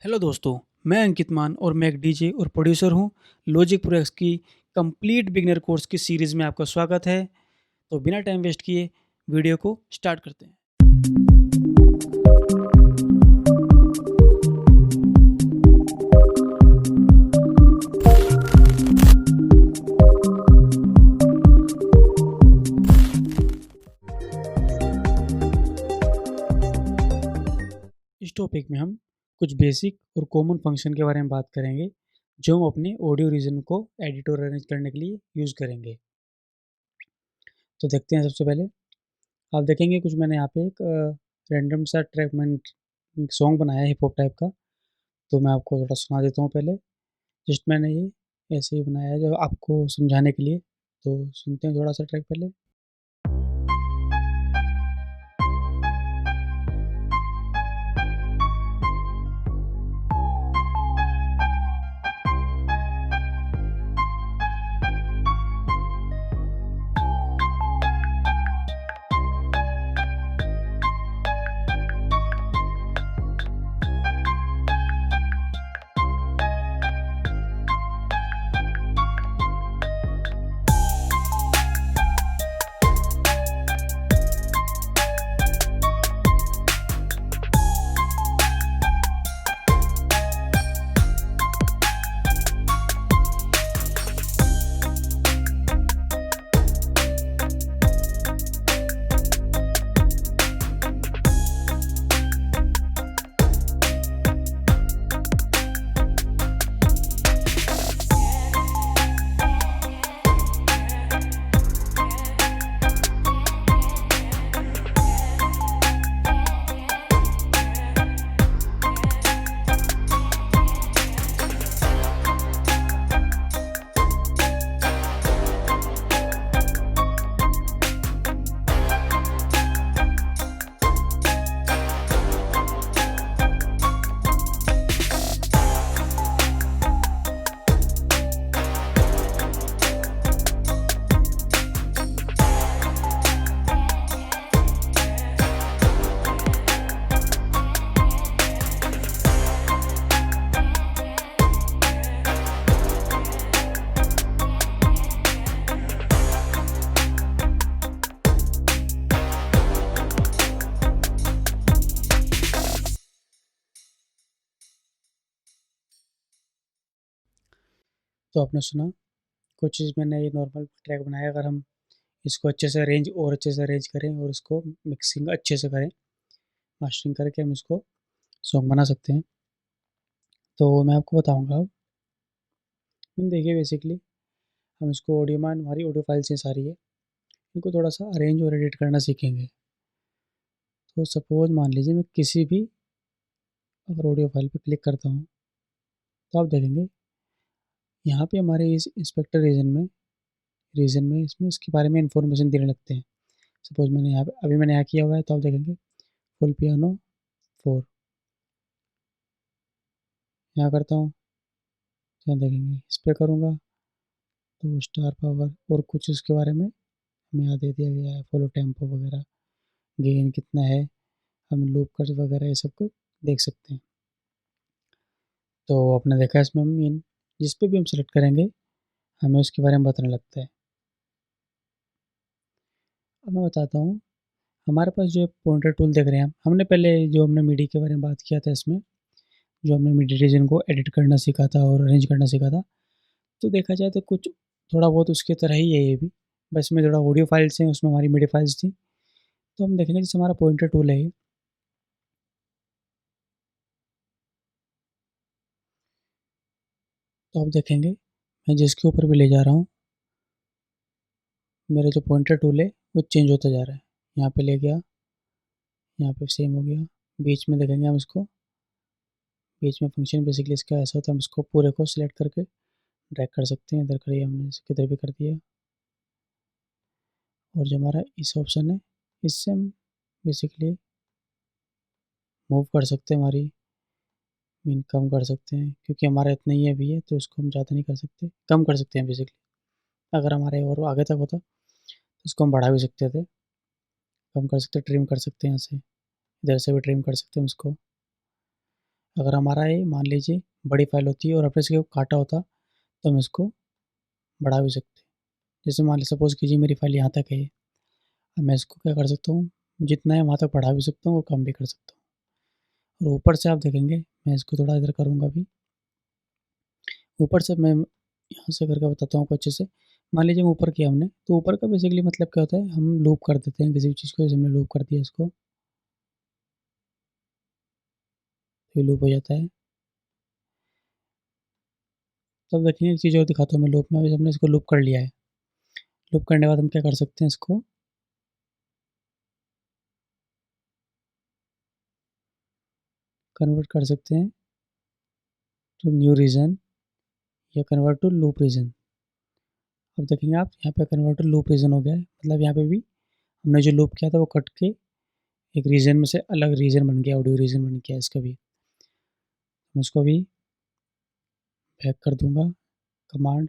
Hello दोस्तों, मैं अंकित मान और मैं एक डीजे और प्रोड्यूसर हूँ। लॉजिक प्रो एक्स की कंप्लीट बिगिनर कोर्स की सीरीज़ में आपका स्वागत है। तो बिना टाइम वेस्ट किए वीडियो को स्टार्ट करते हैं। इस टॉपिक में हम कुछ बेसिक और कॉमन फंक्शन के बारे में बात करेंगे, जो हम अपने ऑडियो रीजन को एडिट और अरेंज करने के लिए यूज़ करेंगे। तो देखते हैं। सबसे पहले आप देखेंगे कुछ मैंने यहाँ पे एक रैंडम सा ट्रैक मैंने सॉन्ग बनाया है हिप हॉप टाइप का। तो मैं आपको थोड़ा सुना देता हूँ पहले। जस्ट मैंने ये ऐसे ही बनाया है जो आपको समझाने के लिए। तो सुनते हैं थोड़ा सा ट्रैक पहले। तो आपने सुना कुछ चीज़ मैंने ये नॉर्मल ट्रैक बनाया। अगर हम इसको अच्छे से अरेंज और अच्छे से अरेंज करें और इसको मिक्सिंग अच्छे से करें, मास्टरिंग करके हम इसको सॉन्ग बना सकते हैं। तो मैं आपको बताऊंगा अब। देखिए बेसिकली हम इसको ऑडियो में हमारी ऑडियो फाइल्स हैं सारी है, इनको थोड़ा सा अरेंज और एडिट करना सीखेंगे। तो सपोज मान लीजिए मैं किसी भी अगर ऑडियो फाइल पे क्लिक करता हूँ तो आप देखेंगे यहाँ पे हमारे इस इंस्पेक्टर रीजन में इसमें इसके बारे में इंफॉर्मेशन देने लगते हैं। सपोज मैंने यहाँ पे अभी मैंने यहाँ किया हुआ है, तो आप देखेंगे फुल पियानो 4 यहाँ करता हूँ, यहाँ देखेंगे इस पर करूँगा तो स्टार पावर और कुछ इसके बारे में हमें यहाँ दे दिया गया है, फॉलो टेम्पो वगैरह, गेन कितना है, हम लूप कट वगैरह ये सब कुछ देख सकते हैं। तो आपने देखा इसमें हम जिस पे भी हम सेलेक्ट करेंगे हमें उसके बारे में बताने लगता है। अब मैं बताता हूँ, हमारे पास जो पॉइंटर टूल देख रहे हैं हमने पहले जो हमने मीडी के बारे में बात किया था, इसमें जो हमने मीडी रीजन को एडिट करना सीखा था और अरेंज करना सीखा था, तो देखा जाए तो कुछ थोड़ा बहुत उसकी तरह ही है ये भी। बस में थोड़ा ऑडियो फाइल्स हैं, उसमें हमारी मीडी फाइल्स थी। तो हम देखेंगे जैसे हमारा पॉइंटर टूल है ये, तो आप देखेंगे मैं जिसके ऊपर भी ले जा रहा हूँ मेरा जो पॉइंटर टूल है वो चेंज होता जा रहा है। यहाँ पे ले गया, यहाँ पे सेम हो गया, बीच में देखेंगे हम इसको, बीच में फंक्शन बेसिकली इसका ऐसा होता है, हम इसको पूरे को सिलेक्ट करके ड्रैग कर सकते हैं। इधर करिए, हमने इसे किधर भी कर दिया। और जो हमारा इस ऑप्शन है इससे हम बेसिकली मूव कर सकते हैं, हमारी मीन कम कर सकते हैं, क्योंकि हमारा इतना ही अभी है तो इसको हम ज़्यादा नहीं कर सकते, कम कर सकते हैं बेसिकली। अगर हमारे और आगे तक होता तो इसको हम बढ़ा भी सकते थे, कम कर सकते, ट्रिम कर सकते हैं, यहाँ से इधर से भी ट्रिम कर सकते हैं इसको। अगर हमारा ये मान लीजिए बड़ी फाइल होती है और अपने इसको काटा होता तो हम इसको बढ़ा भी सकते हैं। जैसे मान ली सपोज़ कीजिए मेरी फाइल यहाँ तक है, अब मैं इसको क्या कर सकता हूँ, जितना है वहाँ तक बढ़ा भी सकता हूँ और कम भी कर सकता हूँ। और ऊपर से आप देखेंगे, मैं इसको थोड़ा इधर करूँगा अभी। ऊपर से मैं यहाँ से करके बताता हूँ आपको अच्छे से। मान लीजिए ऊपर किया हमने, तो ऊपर का बेसिकली मतलब क्या होता है, हम लूप कर देते हैं किसी भी चीज़ को। जैसे हमने लूप कर दिया इसको, तो ये लूप हो जाता है। तब देखिए एक चीज़ और दिखाता हूँ मैं लूप में। अभी हमने इसको लूप कर लिया है। लूप करने के बाद हम क्या कर सकते हैं, इसको कन्वर्ट कर सकते हैं टू न्यू रीजन या कन्वर्ट टू लूप रीजन। अब देखेंगे आप, यहाँ पे कन्वर्ट टू लूप रीजन हो गया है। मतलब यहाँ पे भी हमने जो लूप किया था वो कट के एक रीजन में से अलग रीजन बन गया, ऑडियो रीजन बन गया इसका भी। मैं इसको भी बैक कर दूंगा, कमांड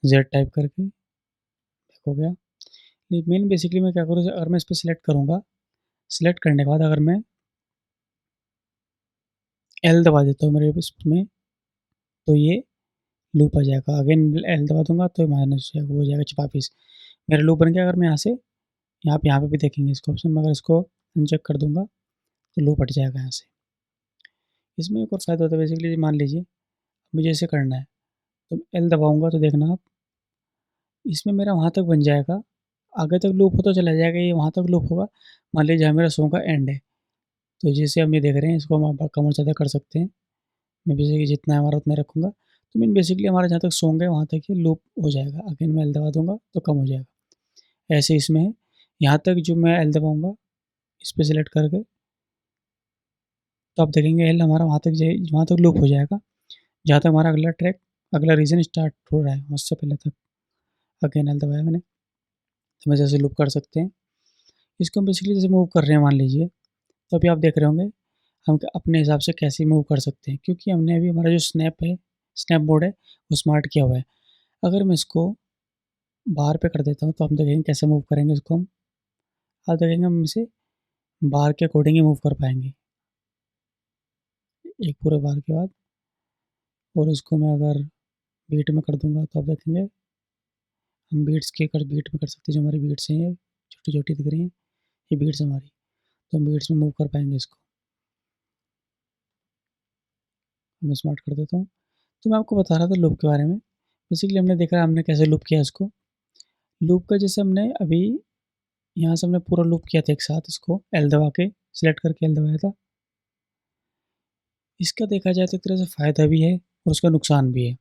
जेड टाइप करके बैक हो गया। मेन बेसिकली मैं क्या करूँ, अगर मैं इस पर सिलेक्ट करूँगा, सिलेक्ट करने के बाद अगर मैं एल दबा देता हूँ मेरे इसमें, तो ये लूप आ जाएगा। अगेन एल दबा दूंगा तो माइनस हो जाएगा वापिस। मेरा लूप बन गया। अगर मैं यहाँ से यहाँ पे भी देखेंगे इसको ऑप्शन में, अगर इसको अनचेक कर दूंगा तो लूप हट जाएगा यहाँ से। इसमें एक और फ़ायदा होता है बेसिकली, मान लीजिए मुझे ऐसे करना है तो एल दबाऊंगा तो देखना आप, इसमें मेरा वहाँ तक बन जाएगा, आगे तक लूप होता चला जाएगा, ये वहाँ तक लूप होगा। मान लीजिए जहाँ मेरा सॉन्ग का एंड है, तो जैसे हम ये देख रहे हैं, इसको हम कम और ज़्यादा कर सकते हैं। मैं बेसिकली जितना है हमारा उतना रखूँगा। तो मीन बेसिकली हमारा जहाँ तक सॉन्ग है वहाँ तक ये लूप हो जाएगा। अगेन मैं एल दबा दूँगा तो कम हो जाएगा। ऐसे इसमें है, यहाँ तक जो मैं एल दबाऊँगा इस पे सिलेक्ट करके, तो आप देखेंगे एल हमारा वहाँ तक लूप हो जाएगा जहाँ तक हमारा अगला ट्रैक, अगला रीजन स्टार्ट हो रहा है उससे पहले तक। अगेन एल दबाया मैंने, तो मैं जैसे लूप कर सकते हैं। इसको हम बेसिकली जैसे मूव कर रहे हैं मान लीजिए, तो अभी आप देख रहे होंगे हम अपने हिसाब से कैसे मूव कर सकते हैं, क्योंकि हमने अभी हमारा जो स्नैप है, स्नैप मोड है, वो स्मार्ट किया हुआ है। अगर मैं इसको बाहर पे कर देता हूँ तो हम देखेंगे कैसे मूव करेंगे इसको हम। आप देखेंगे हम इसे बाहर के अकॉर्डिंग ही मूव कर पाएंगे, एक पूरे बार के बाद। और इसको मैं अगर बीट में कर दूंगा तो आप देखेंगे हम बीट्स के कर बीट में कर सकते हैं। जो हमारी बीट्स हैं ये छोटी छोटी दिख रही हैं, ये बीट्स हमारी, तो हम बीट्स में मूव कर पाएंगे इसको। मैं स्मार्ट कर देता हूँ। तो मैं आपको बता रहा था लूप के बारे में। बेसिकली हमने देखा हमने कैसे लूप किया इसको। लूप का जैसे हमने अभी यहाँ से हमने पूरा लूप किया था एक साथ, इसको एल दबा के सिलेक्ट करके एल दबाया था। इसका देखा जाए तो एक तरह से फ़ायदा भी है और उसका नुकसान भी है।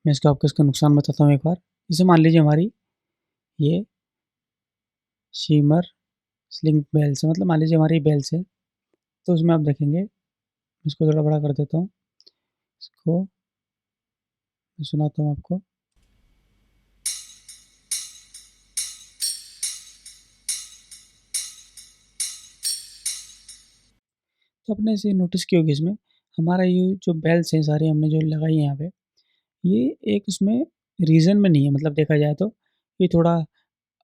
मैं आपको इसका नुकसान बताता हूँ एक बार। जैसे मान लीजिए हमारी ये शिमर स्लिंग बेल्स है, मतलब मान लीजिए हमारी बेल्स है, तो उसमें आप देखेंगे, इसको थोड़ा बड़ा कर देता हूँ, इसको मैं सुनाता हूँ आपको। तो आपने इसे नोटिस की होगी, इसमें हमारा ये जो बेल्स हैं सारी हमने जो लगाई है यहाँ पे, ये एक उसमें रीजन में नहीं है। मतलब देखा जाए तो ये थोड़ा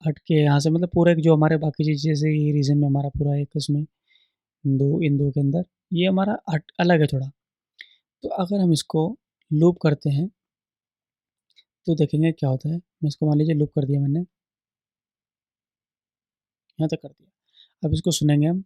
हट के यहाँ से, मतलब पूरा एक जो हमारे बाकी चीज़ जैसे ये रीजन में हमारा पूरा एक उसमें इन दो के अंदर ये हमारा हट अलग है थोड़ा। तो अगर हम इसको लूप करते हैं तो देखेंगे क्या होता है। मैं इसको मान लीजिए लूप कर दिया मैंने, यहाँ तक कर दिया। अब इसको सुनेंगे हम।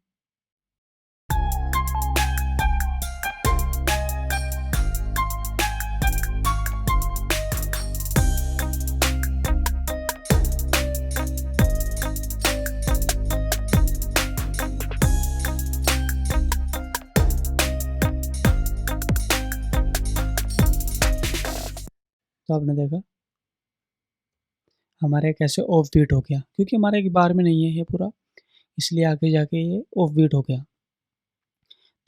तो आपने देखा हमारे कैसे ऑफ बीट हो गया, क्योंकि हमारे एक बार में नहीं है ये पूरा, इसलिए आगे जाके ये ऑफ बीट हो गया।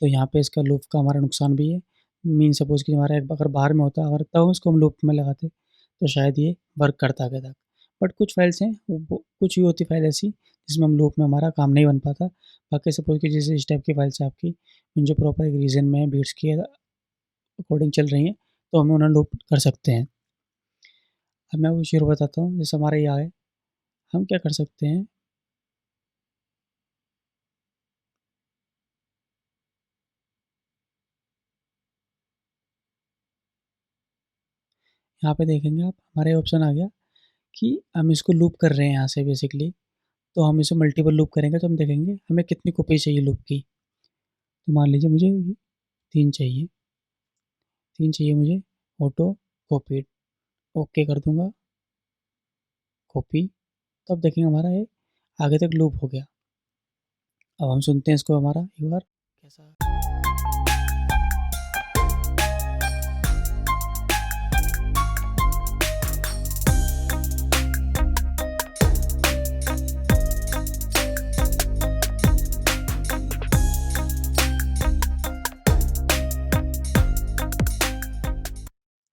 तो यहाँ पे इसका लूप का हमारा नुकसान भी है। मीन सपोज़ कि हमारा एक अगर बाहर में होता, अगर तब इसको हम लूप में लगाते तो शायद ये वर्क करता आगे तक। बट कुछ फाइल्स हैं, वो कुछ ही होती फाइल ऐसी जिसमें हम लूप में हमारा काम नहीं बन पाता। बाकी सपोज़ कि जैसे इस टाइप की फाइल्स है आपकी, जो प्रॉपर एक रीजन में बीट्स की अकॉर्डिंग चल रही हैं, तो हम उन्हें लूप कर सकते हैं। अब मैं वो शुरू बताता हूँ। जैसे हमारा ये है, हम क्या कर सकते हैं, यहाँ पे देखेंगे आप, हमारा ये ऑप्शन आ गया कि हम इसको लूप कर रहे हैं यहाँ से बेसिकली। तो हम इसे मल्टीपल लूप करेंगे तो हम देखेंगे हमें कितनी कॉपी चाहिए लूप की। तो मान लीजिए मुझे 3 चाहिए, 3 चाहिए मुझे, ऑटो कॉपीड, ओके कर दूँगा, कॉपी। तो अब देखेंगे हमारा ये आगे तक लूप हो गया। अब हम सुनते हैं इसको हमारा एक बार कैसा।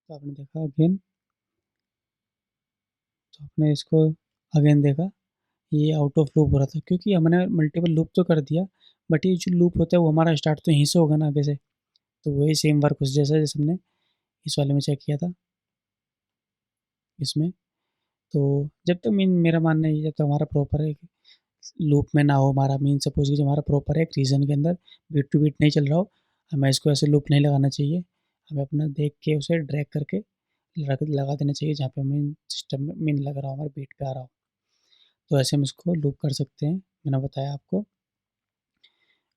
तो आपने देखा अगेन, तो आपने इसको अगेन देखा, ये आउट ऑफ लूप हो रहा था क्योंकि हमने मल्टीपल लूप तो कर दिया, बट ये जो लूप होता है वो हमारा स्टार्ट तो यहीं से होगा ना आगे से। तो वही सेम वर्क उस जैसा जैसे हमने इस वाले में चेक किया था इसमें। तो जब तक मीन मेरा मानना है, जब तक हमारा प्रॉपर है लूप में ना हो हमारा, मीन सपोज कि जब हमारा प्रॉपर है एक रीजन के अंदर बीट टू बीट नहीं चल रहा हो, हमें इसको ऐसे लूप नहीं लगाना चाहिए। हमें अपना देख के उसे ड्रैग करके लगा देना चाहिए जहाँ पे मीन सिस्टम में मीन लग रहा हो, हमारे बीट पे आ रहा हो। तो ऐसे हम इसको लूप कर सकते हैं, मैंने बताया आपको।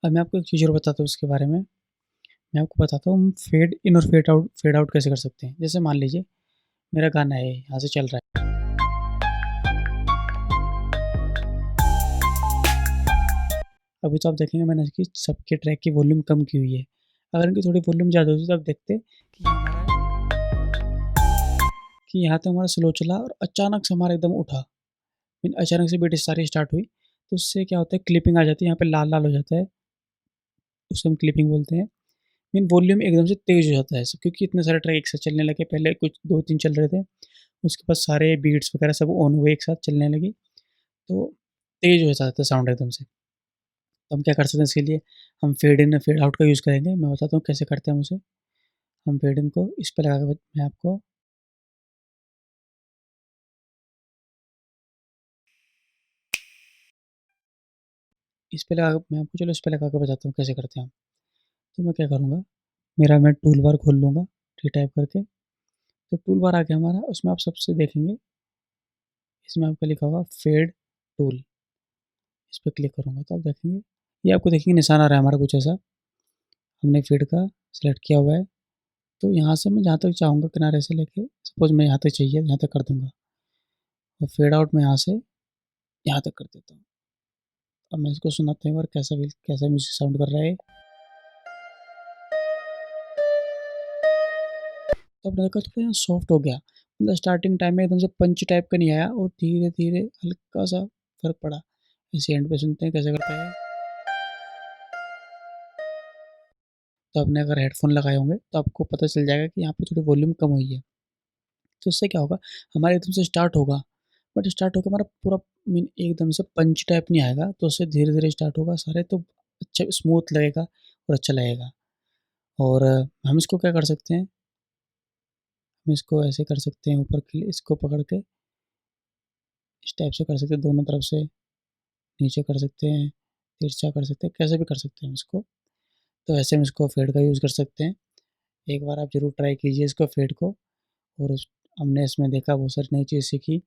अब मैं आपको एक चीज़ और बताता हूँ इसके बारे में। मैं आपको बताता हूँ हम फेड इन और फेड आउट कैसे कर सकते हैं। जैसे मान लीजिए मेरा गाना है यहाँ से चल रहा है, अभी तो आप देखेंगे मैंने इसकी सबके ट्रैक की वॉल्यूम कम की हुई है। अगर इनकी थोड़ी वॉल्यूम ज़्यादा होती तो आप देखते कि यहाँ तक हमारा स्लो चला और अचानक से हमारा एकदम उठा, फिर अचानक से बीट सारी स्टार्ट हुई। तो उससे क्या होता है, क्लिपिंग आ जाती है, यहाँ पे लाल लाल हो जाता है, उसे हम क्लिपिंग बोलते हैं। मीन वॉल्यूम एकदम से तेज़ हो जाता है क्योंकि इतने सारे ट्रैक एक साथ चलने लगे। पहले कुछ 2-3 चल रहे थे, उसके बाद सारे बीट्स वगैरह सब ऑन हुए, एक साथ चलने लगी, तो तेज़ हो जाता है साउंड एकदम से। तो हम क्या कर सकते हैं इसके लिए, हम फेड इन फेड आउट का यूज़ करेंगे। मैं बताता हूँ कैसे करते हैं हम उसे। हम फेड इन को इस पे लगा के मैं आपको इस पे लगा मैं आपको चलो इस पे लगा के बताता हूँ कैसे करते हैं हम। तो मैं क्या करूँगा, मेरा मैं टूल बार खोल लूँगा टी टाइप करके। तो टूल बार आ गया हमारा, उसमें आप सबसे देखेंगे, इसमें आपका लिखा होगा फेड टूल, इस पर क्लिक करूँगा तो आप देखेंगे ये आपको देखेंगे निशान आ रहा है हमारा कुछ ऐसा। हमने फेड का सिलेक्ट किया हुआ है। तो यहाँ से मैं जहाँ तक चाहूँगा किनारे से लेके, सपोज मैं यहाँ तक चाहिए यहाँ तक कर दूँगा, और फेड आउट में यहाँ से यहाँ तक कर देता हूँ। अब मैं इसको सुनाता हूँ एक बार कैसा म्यूजिक साउंड कर रहा है। तो आपने देखा थोड़ा यहाँ सॉफ्ट हो गया, मतलब स्टार्टिंग टाइम में एकदम से पंच टाइप का नहीं आया और धीरे धीरे हल्का सा फर्क पड़ा। इसे एंड पे सुनते हैं कैसे करता है। तो आपने अगर हेडफोन लगाए होंगे तो आपको पता चल जाएगा कि यहाँ पे थोड़ी वॉल्यूम कम हुई है। तो उससे क्या होगा, हमारा एकदम से स्टार्ट होगा, बट स्टार्ट होकर हमारा पूरा मीन एकदम से पंच टाइप नहीं आएगा। तो उससे धीरे धीरे स्टार्ट होगा सारे, तो अच्छा स्मूथ लगेगा और अच्छा लगेगा। और हम इसको क्या कर सकते हैं, हम इसको ऐसे कर सकते हैं, ऊपर के लिए इसको पकड़ के इस टाइप से कर सकते हैं, दोनों तरफ से नीचे कर सकते हैं, तिरछा कर सकते हैं, कैसे भी कर सकते हैं हम इसको। तो ऐसे हम इसको फेड का यूज़ कर सकते हैं। एक बार आप ज़रूर ट्राई कीजिए इसको फेड को। और हमने इसमें देखा बहुत सारी नई चीज़ सीखी,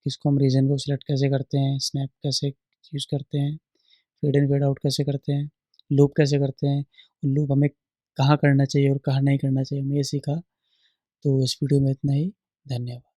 इसको हम रीजन को सिलेक्ट कैसे करते हैं, स्नैप कैसे यूज़ करते हैं, फेड इन फेड आउट कैसे करते हैं, लूप कैसे करते हैं, लूप हमें कहाँ करना चाहिए और कहाँ नहीं करना चाहिए, हमने ये सीखा। तो इस वीडियो में इतना ही। धन्यवाद।